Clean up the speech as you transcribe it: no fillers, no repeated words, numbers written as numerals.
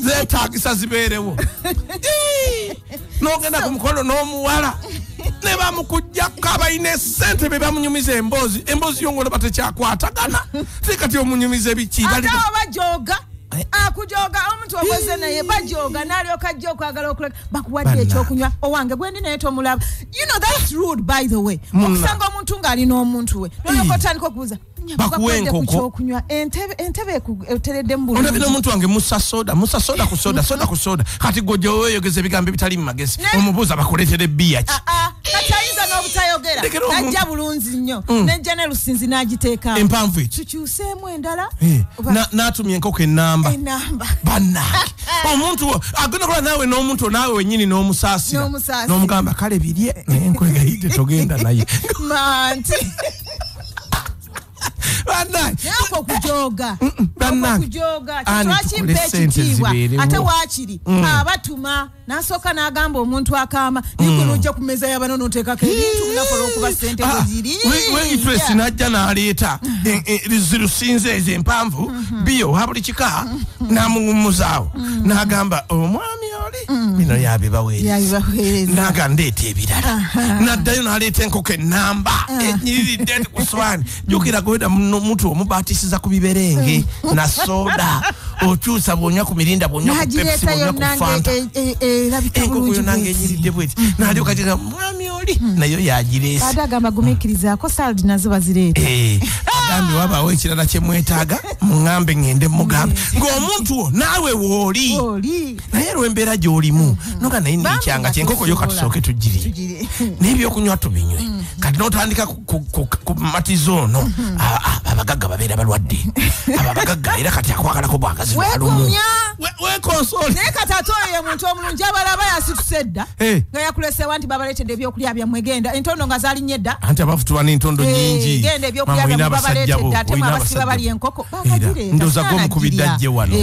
zetagisa ziberewo nogenda ku mukono n'omuwala ne bamukujjako abayina essente be bamunyumiza emboozi yongolo batekyakwatagana tekati omunyumiza biki bajoga akujoga omuntu okweze naye bajoga nalyoka jjo kwagala okuleka bakuwadde ekyokunywa owange gwendi naye tomulaba. You know that's rude by the way. Okusanga omuntu ng'ali n'omuntu we nokotandika okubuuza bakuwenkoko entebe eteredde mu bulungi. Olabira omuntu wange musa soda ku soda kati gojja oyogeza ebigambo bitali mu magezi omubuuza bakuleetere bbiya ki kati ayinza n'obutayogera najja bulunzi nnyo nejja ne lusinzi n'agiteeka empanvu eki tukyuseemu endala n'atumya enkoko enamba bannange omuntu agenda kola naawe n'omuntu naawe wennyini n'omusaasira n'omugamba kale birye enkwegayidde togenda naye manti Yako kujoga twakimpa ekitiibwa ate waakiri abatuma n'asooka n'agamba omuntu akama nikulujja ku mmeeza y'abano n'oteekako ebintu munakola okuba ssente weziri wengitresi n'ajja n'aleeta zirusinze ezo empanvu biyo ha buli kika n'amuwummuzaawo n'agamba omwami oli bino yabibaweereza n'aga ndeeta ebirala n'addayo n'aleeta enkoko ennamba enyiriridde ku swaani jjukira gweda omuntu omubaatisiza ku biberenge na soda okyusa bwonya ku mirinda bwonya ku pepsi bwonya ku fanta enkoko yo nange enyiridde bweti n'alyo katika mwami oli nayo yagireesa ate agamba gumiikirizaako saladi nazo bazireeta agambe wabaawo ekirala kye mwetaaga muŋŋambe ŋŋende mugambe ng'omuntu wo naawe wooli naye lw'embeera gy'olimu noga naye nekyanga kyenkoko yo katusooke tugiri n'ebyokunywa tubinywe kati n'otandika ku matizo ono abagagga babeera balwadde abagagga era kati akwagalako bwagazi bwalumu wekonsole naye kati ate oyo muntu omulungi abalaba yasituse dda nga yakuleseewa nti babaleetedde ebyokulya byammwe genda entondo nga zaalinnye dda anti abafutuba n'entondo nyingi genda ebyokulya byammwe babaleetedde ate mwe abasiba bali enkoko ndoza g'omukubidde ajje wano